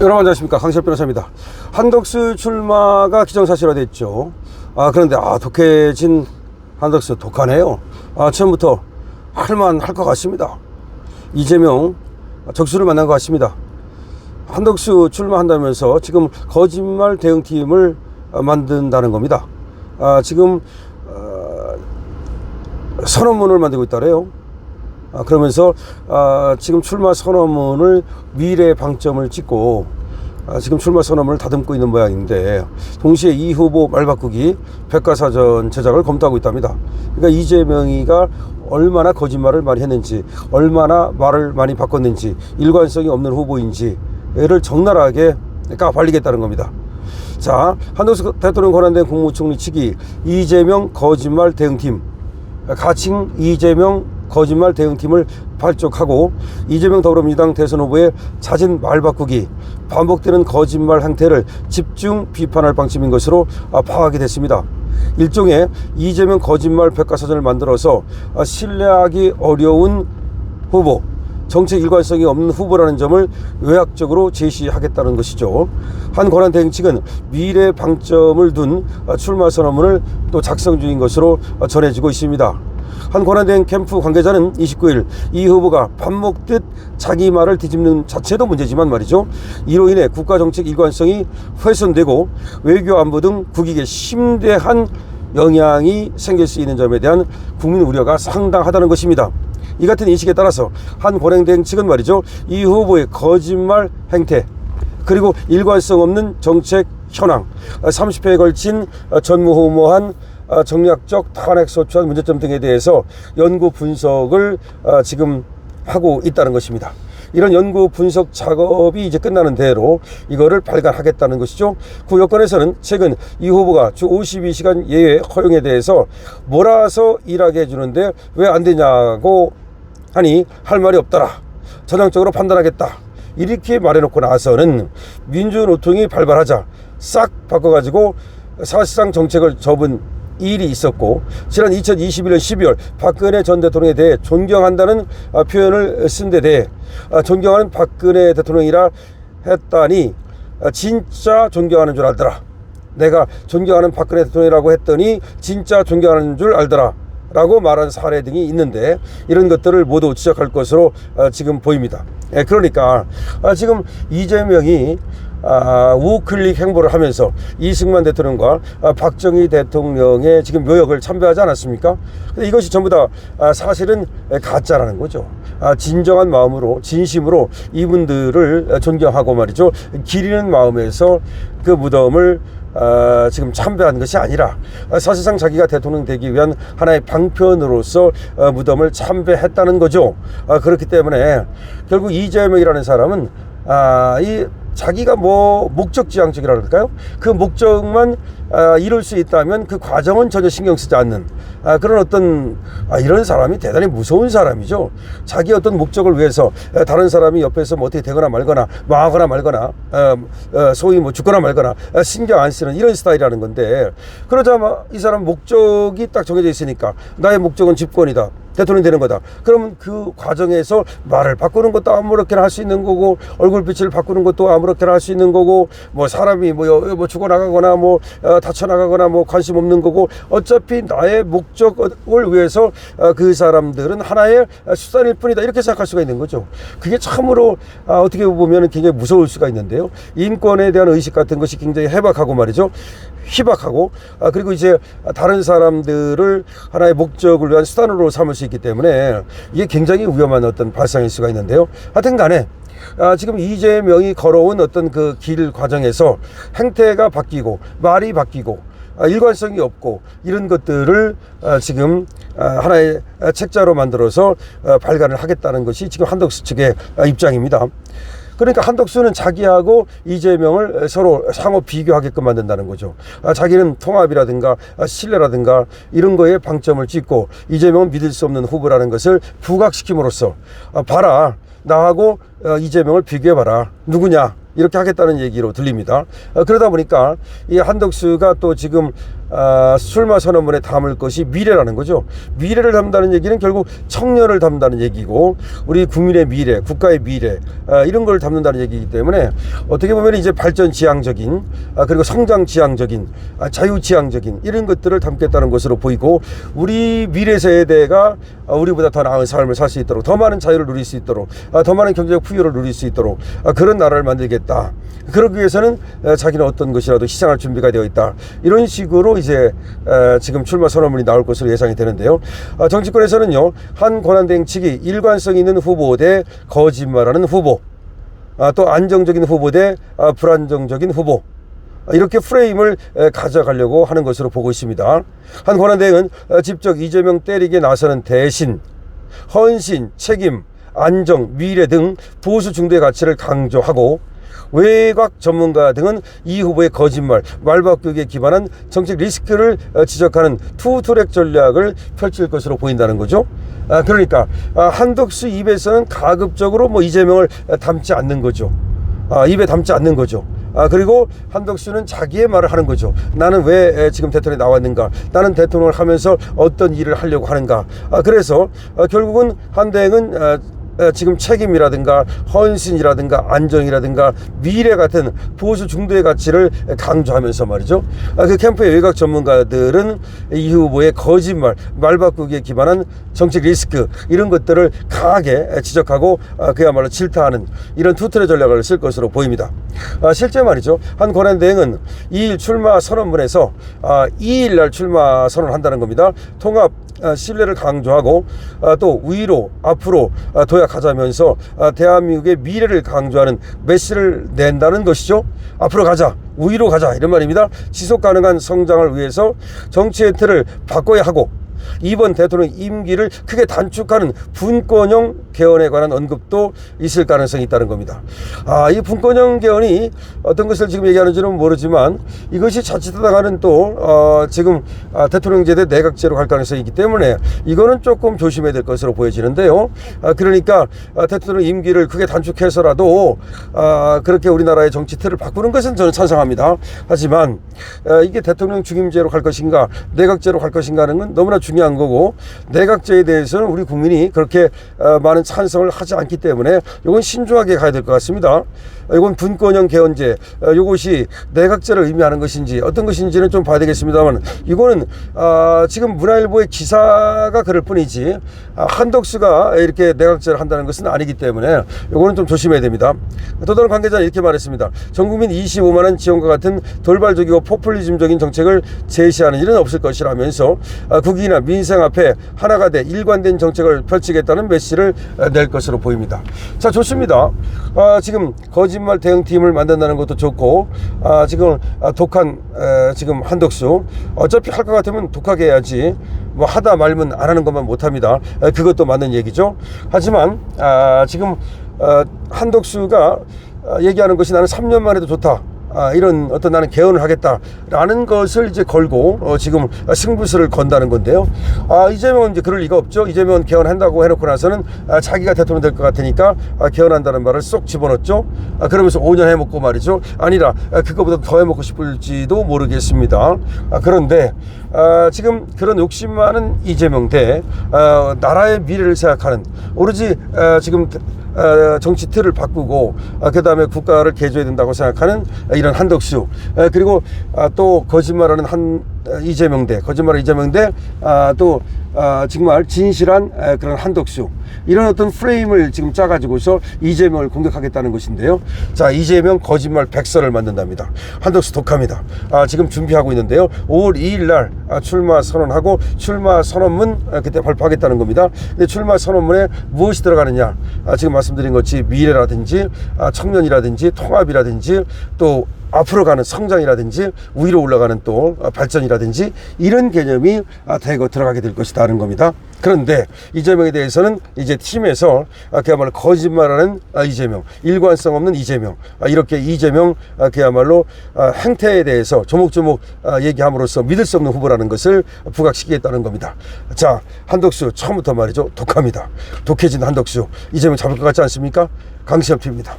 여러분 안녕하십니까, 강시혁 변호사입니다. 한덕수 출마가 기정사실화됐죠. 그런데 독해진 한덕수 독하네요. 처음부터 할만할 것 같습니다. 이재명 적수를 만난 것 같습니다. 한덕수 출마한다면서 지금 거짓말 대응팀을 만든다는 겁니다. 지금 선언문을 만들고 있다래요. 그러면서 지금 출마 선언문을 미래 방점을 찍고 지금 출마 선언문을 다듬고 있는 모양인데, 동시에 이 후보 말 바꾸기 백과사전 제작을 검토하고 있답니다. 그러니까 이재명이가 얼마나 거짓말을 많이 했는지, 얼마나 말을 많이 바꿨는지, 일관성이 없는 후보인지를 적나라하게 까발리겠다는 겁니다. 자, 한덕수 대통령 권한대행 국무총리 측이 이재명 거짓말 대응팀, 가칭 이재명 거짓말 대응팀을 발족하고, 이재명 더불어민주당 대선 후보의 잦은 말 바꾸기, 반복되는 거짓말 행태를 집중 비판할 방침인 것으로 파악이 됐습니다. 일종의 이재명 거짓말 백과사전을 만들어서 신뢰하기 어려운 후보, 정책 일관성이 없는 후보라는 점을 외학적으로 제시하겠다는 것이죠. 한 권한대행 측은 미래 방점을 둔 출마 선언문을 또 작성 중인 것으로 전해지고 있습니다. 한 권한대행 캠프 관계자는 29일 이 후보가 밥 먹듯 자기 말을 뒤집는 자체도 문제지만 말이죠, 이로 인해 국가정책 일관성이 훼손되고 외교 안보 등 국익에 심대한 영향이 생길 수 있는 점에 대한 국민 우려가 상당하다는 것입니다. 이 같은 인식에 따라서 한 권한대행 측은 말이죠, 이 후보의 거짓말 행태, 그리고 일관성 없는 정책 현황, 30회에 걸친 전무후무한 정략적 탄핵 소추안 문제점 등에 대해서 연구 분석을 지금 하고 있다는 것입니다. 이런 연구 분석 작업이 이제 끝나는 대로 이거를 발간하겠다는 것이죠. 그 여건에서는 최근 이 후보가 주 52시간 예외 허용에 대해서 몰아서 일하게 해주는데 왜 안 되냐고 하니 할 말이 없더라, 전향적으로 판단하겠다, 이렇게 말해놓고 나서는 민주노총이 발발하자 싹 바꿔가지고 사실상 정책을 접은 일이 있었고, 지난 2021년 12월 박근혜 전 대통령에 대해 존경한다는 표현을 쓴 데 대해 존경하는 박근혜 대통령이라 했다니 진짜 존경하는 줄 알더라, 내가 존경하는 박근혜 대통령이라고 했더니 진짜 존경하는 줄 알더라 라고 말한 사례 등이 있는데, 이런 것들을 모두 지적할 것으로 지금 보입니다. 그러니까 지금 이재명이 우클릭 행보를 하면서 이승만 대통령과 박정희 대통령의 지금 묘역을 참배하지 않았습니까? 근데 이것이 전부 다 사실은 가짜라는 거죠. 진정한 마음으로, 진심으로 이분들을 존경하고 말이죠, 기리는 마음에서 그 무덤을 지금 참배한 것이 아니라 사실상 자기가 대통령 되기 위한 하나의 방편으로서 무덤을 참배했다는 거죠. 그렇기 때문에 결국 이재명이라는 사람은 이 자기가 목적지향적이라 그럴까요? 그 목적만 이룰 수 있다면 그 과정은 전혀 신경 쓰지 않는 그런 어떤 이런 사람이 대단히 무서운 사람이죠. 자기 어떤 목적을 위해서 다른 사람이 옆에서 어떻게 되거나 말거나 망하거나 말거나 소위 죽거나 말거나 신경 안 쓰는 이런 스타일이라는 건데, 그러자 이 사람 목적이 딱 정해져 있으니까 나의 목적은 집권이다, 대통령이 되는 거다. 그러면 그 과정에서 말을 바꾸는 것도 아무렇게나 할 수 있는 거고, 얼굴빛을 바꾸는 것도 아무렇게나 할 수 있는 거고, 사람이 죽어나가거나 다쳐나가거나 관심 없는 거고, 어차피 나의 목적을 위해서 그 사람들은 하나의 수단일 뿐이다, 이렇게 생각할 수가 있는 거죠. 그게 참으로 어떻게 보면 굉장히 무서울 수가 있는데요. 인권에 대한 의식 같은 것이 굉장히 해박하고 말이죠, 희박하고, 그리고 이제 다른 사람들을 하나의 목적을 위한 수단으로 삼을 수 있기 때문에 이게 굉장히 위험한 어떤 발상일 수가 있는데요. 하여튼 간에 지금 이재명이 걸어온 어떤 그 길 과정에서 행태가 바뀌고 말이 바뀌고 일관성이 없고, 이런 것들을 지금 하나의 책자로 만들어서 발간을 하겠다는 것이 지금 한덕수 측의 입장입니다. 그러니까 한덕수는 자기하고 이재명을 서로 상호 비교하게끔 만든다는 거죠. 자기는 통합이라든가 신뢰라든가 이런 거에 방점을 찍고, 이재명은 믿을 수 없는 후보라는 것을 부각시킴으로써 봐라, 나하고 이재명을 비교해봐라, 누구냐, 이렇게 하겠다는 얘기로 들립니다. 그러다 보니까 이 한덕수가 또 지금 출마 선언문에 담을 것이 미래라는 거죠. 미래를 담는다는 얘기는 결국 청년을 담는다는 얘기고 우리 국민의 미래, 국가의 미래 이런 걸 담는다는 얘기이기 때문에 어떻게 보면 이제 발전 지향적인 그리고 성장 지향적인 자유 지향적인 이런 것들을 담겠다는 것으로 보이고 우리 미래 세대가 우리보다 더 나은 삶을 살 수 있도록 더 많은 자유를 누릴 수 있도록 더 많은 경제적 풍요를 누릴 수 있도록 그런 나라를 만들겠다. 그러기 위해서는 자기는 어떤 것이라도 희생할 준비가 되어 있다. 이런 식으로 이제 지금 출마 선언문이 나올 것으로 예상이 되는데요. 정치권에서는요, 한 권한대행 측이 일관성 있는 후보 대 거짓말하는 후보, 또 안정적인 후보 대 불안정적인 후보, 이렇게 프레임을 가져가려고 하는 것으로 보고 있습니다. 한 권한대행은 직접 이재명 때리기에 나서는 대신 헌신, 책임, 안정, 미래 등 보수 중도의 가치를 강조하고 외곽 전문가 등은 이 후보의 거짓말, 말바꾸기에 기반한 정책 리스크를 지적하는 투트랙 전략을 펼칠 것으로 보인다는 거죠. 그러니까 한덕수 입에서는 가급적으로 이재명을 담지 않는 거죠. 입에 담지 않는 거죠. 그리고 한덕수는 자기의 말을 하는 거죠. 나는 왜 지금 대통령에 나왔는가? 나는 대통령을 하면서 어떤 일을 하려고 하는가? 그래서 결국은 한 대행은 지금 책임이라든가 헌신이라든가 안정이라든가 미래 같은 보수 중도의 가치를 강조하면서 말이죠. 그 캠프의 외곽 전문가들은 이 후보의 거짓말, 말바꾸기에 기반한 정책 리스크 이런 것들을 강하게 지적하고 그야말로 질타하는 이런 투트랙 전략을 쓸 것으로 보입니다. 실제 말이죠. 한 권한대행은 2일 출마 선언문에서 2일 날 출마 선언한다는 겁니다. 통합 신뢰를 강조하고 또 위로 앞으로 도약하자면서 대한민국의 미래를 강조하는 메시지를 낸다는 것이죠. 앞으로 가자, 위로 가자 이런 말입니다. 지속 가능한 성장을 위해서 정치의 틀을 바꿔야 하고 이번 대통령 임기를 크게 단축하는 분권형 개헌에 관한 언급도 있을 가능성이 있다는 겁니다. 이 분권형 개헌이 어떤 것을 지금 얘기하는지는 모르지만 이것이 자칫하다가는 또 지금 대통령제 대 내각제로 갈 가능성이 있기 때문에 이거는 조금 조심해야 될 것으로 보여지는데요. 그러니까 대통령 임기를 크게 단축해서라도 그렇게 우리나라의 정치 틀을 바꾸는 것은 저는 찬성합니다. 하지만 이게 대통령 중임제로 갈 것인가 내각제로 갈 것인가 하는 건 너무나 중요한 거고 내각제에 대해서는 우리 국민이 그렇게 많은 찬성을 하지 않기 때문에 이건 신중하게 가야 될 것 같습니다. 이건 분권형 개헌제 이것이 내각제를 의미하는 것인지 어떤 것인지는 좀 봐야 되겠습니다만 이거는 지금 문화일보의 기사가 그럴 뿐이지 한덕수가 이렇게 내각제를 한다는 것은 아니기 때문에 이거는 좀 조심해야 됩니다. 또 다른 관계자는 이렇게 말했습니다. 전국민 25만 원 지원과 같은 돌발적이고 포퓰리즘적인 정책을 제시하는 일은 없을 것이라면서 국익이나 민생 앞에 하나가 돼 일관된 정책을 펼치겠다는 메시지를 낼 것으로 보입니다. 자, 좋습니다. 지금 거짓말 대응팀을 만든다는 것도 좋고 지금 독한 지금 한덕수 어차피 할 것 같으면 독하게 해야지 하다 말면 안 하는 것만 못합니다. 그것도 맞는 얘기죠. 하지만 지금 한덕수가 얘기하는 것이 나는 3년만 해도 좋다. 이런 어떤 나는 개헌을 하겠다라는 것을 이제 걸고 지금 승부수를 건다는 건데요. 이재명은 이제 그럴 리가 없죠. 이재명은 개헌한다고 해놓고 나서는 자기가 대통령 될 것 같으니까 개헌한다는 말을 쏙 집어넣었죠. 그러면서 5년 해먹고 말이죠. 아니라 그거보다 더 해먹고 싶을지도 모르겠습니다. 그런데 지금 그런 욕심 많은 이재명 대 나라의 미래를 생각하는 오로지 지금 정치 틀을 바꾸고 그 다음에 국가를 개조해야 된다고 생각하는 이런 한덕수 그리고 또 거짓말하는 이재명 대 또 정말 진실한 그런 한덕수 이런 어떤 프레임을 지금 짜가지고서 이재명을 공격하겠다는 것인데요. 자, 이재명 거짓말 백설을 만든답니다. 한덕수 독합니다. 지금 준비하고 있는데요. 5월 2일 날 출마 선언하고 출마 선언문 그때 발표하겠다는 겁니다. 근데 출마 선언문에 무엇이 들어가느냐 지금 말씀드린 것이 미래라든지 청년이라든지 통합이라든지 또 앞으로 가는 성장이라든지 위로 올라가는 또 발전이라든지 이런 개념이 대거 들어가게 될 것이다는 겁니다. 그런데 이재명에 대해서는 이제 팀에서 그야말로 거짓말하는 이재명, 일관성 없는 이재명 이렇게 이재명 그야말로 행태에 대해서 조목조목 얘기함으로써 믿을 수 없는 후보라는 것을 부각시키겠다는 겁니다. 자, 한덕수 처음부터 말이죠. 독합니다. 독해진 한덕수 이재명 잡을 것 같지 않습니까? 강시엽 TV입니다.